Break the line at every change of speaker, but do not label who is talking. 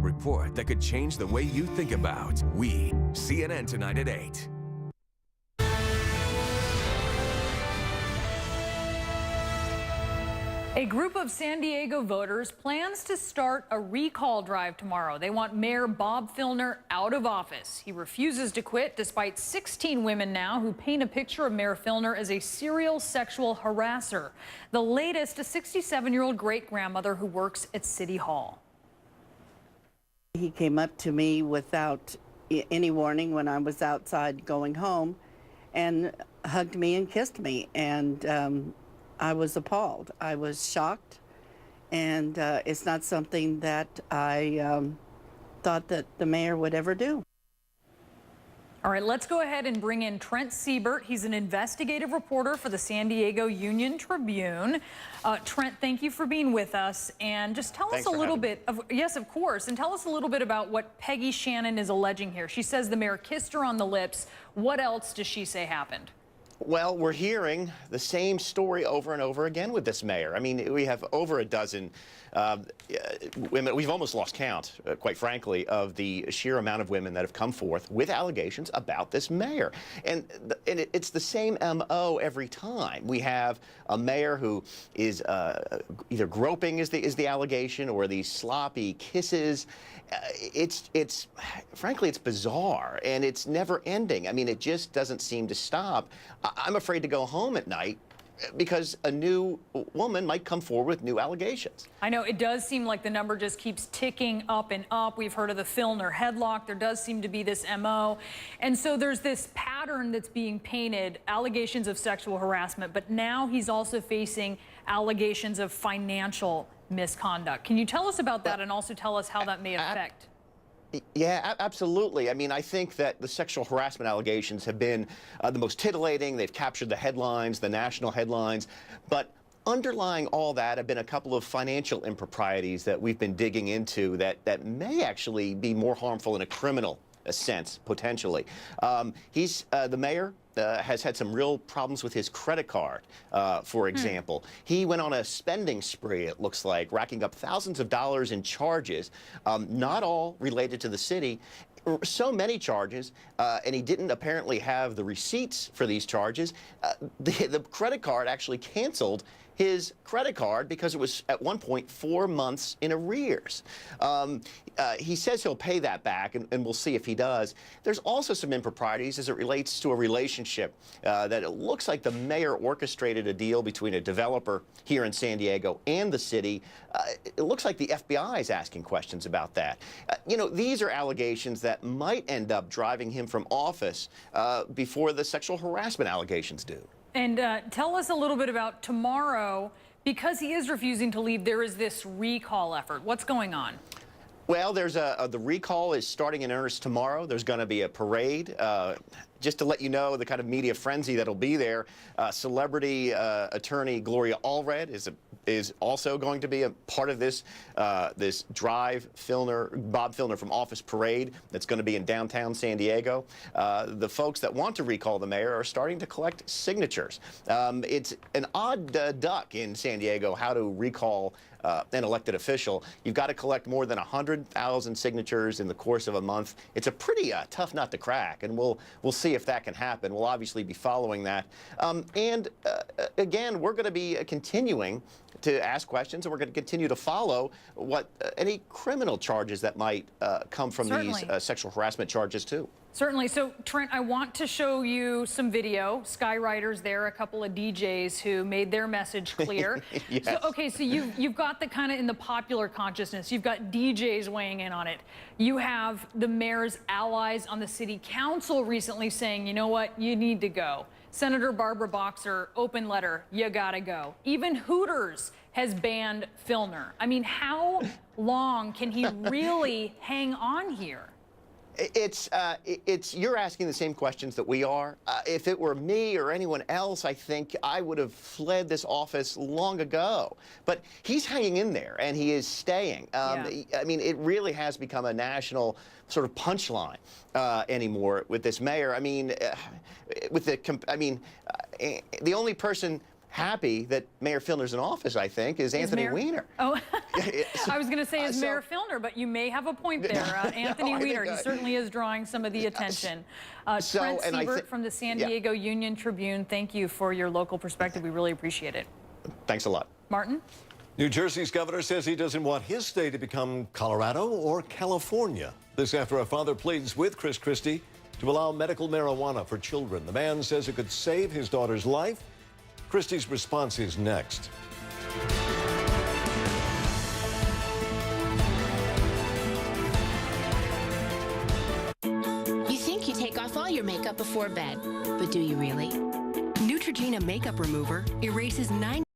report that could change the way you think about We. CNN tonight at 8.
A group of San Diego voters plans to start a recall drive tomorrow. They want Mayor Bob Filner out of office. He refuses to quit despite 16 women now who paint a picture of Mayor Filner as a serial sexual harasser. The latest, a 67-year-old great-grandmother who works at City Hall.
He came up to me without any warning when I was outside going home and hugged me and kissed me. And I was appalled. I was shocked, and it's not something that I thought that the mayor would ever do.
All right, let's go ahead and bring in Trent. He's an investigative reporter for the San Diego Union Tribune. Trent, thank you for being with us, and just tell us a little bit of, yes, of course, and tell us a little bit about what Peggy Shannon is alleging here. She says the mayor kissed her on the lips. What else does she say happened?
Well, we're hearing the same story over and over again with this mayor. I mean, we have over a dozen women. We've almost lost count, quite frankly, of the sheer amount of women that have come forth with allegations about this mayor. And it's the same M.O. every time. We have a mayor who is either groping is the allegation, or these sloppy kisses. Frankly, it's bizarre, and it's never ending. I mean, it just doesn't seem to stop. I'm afraid to go home at night because a new woman might come forward with new allegations.
I know it does seem like the number just keeps ticking up and up. We've heard of the Filner headlock. There does seem to be this MO. And so there's this pattern that's being painted, allegations of sexual harassment, but now he's also facing allegations of financial misconduct. Can you tell us about that, and also tell us how that may affect?
Yeah, absolutely. I mean, I think that the sexual harassment allegations have been the most titillating. They've captured the headlines, the national headlines. But underlying all that have been a couple of financial improprieties that we've been digging into that may actually be more harmful in a criminal sense, potentially. The mayor has had some real problems with his credit card, for example. He went on a spending spree, it looks like, racking up thousands of dollars in charges, not all related to the city. So many charges, and he didn't apparently have the receipts for these charges. The credit card actually canceled his credit card because it was at one point 4 months in arrears. He says he'll pay that back, and we'll see if he does. There's also some improprieties as it relates to a relationship that it looks like the mayor orchestrated a deal between a developer here in San Diego and the city. It looks like the FBI is asking questions about that. You know, these are allegations that might end up driving him from office before the sexual harassment allegations do.
And tell us a little bit about tomorrow. Because he is refusing to leave, there is this recall effort. What's going on?
Well, there's the recall is starting in earnest tomorrow. There's going to be a parade. Just to let you know the kind of media frenzy that'll be there, celebrity attorney Gloria Allred is also going to be a part of this this Drive Bob Filner from Office parade that's going to be in downtown San Diego. The folks that want to recall the mayor are starting to collect signatures. It's an odd duck in San Diego how to recall an elected official. You've got to collect more than 100,000 signatures in the course of a month. It's a pretty tough nut to crack, and we'll see if that can happen. We'll obviously be following that. Again, we're going to be continuing to ask questions, and we're going to continue to follow what any criminal charges that might come from these sexual harassment charges too.
Certainly. So, Trent, I want to show you some video. Skywriters there, a couple of DJs who made their message clear.
Yes.
So, okay, so you've got the kind of in the popular consciousness, you've got DJs weighing in on it. You have the mayor's allies on the city council recently saying, you know what, you need to go. Senator Barbara Boxer, open letter, you gotta go. Even Hooters has banned Filner. I mean, how long can he really hang on here?
You're asking the same questions that we are. If it were me or anyone else, I think I would have fled this office long ago. But he's hanging in there, and he is staying. I mean, it really has become a national sort of punchline anymore with this mayor. I mean, the only person happy that Mayor Filner's in office, I think, is Anthony Weiner.
Oh. I was going to say is Mayor Filner, but you may have a point there. Anthony
No,
Weiner, he certainly is drawing some of the attention. Trent Siebert from the San Diego Union Tribune, thank you for your local perspective. We really appreciate it.
Thanks a lot.
Martin?
New Jersey's governor says he doesn't want his state to become Colorado or California. This after a father pleads with Chris Christie to allow medical marijuana for children. The man says it could save his daughter's life. Christie's response is next.
You think you take off all your makeup before bed, but do you really?
Neutrogena makeup remover erases 9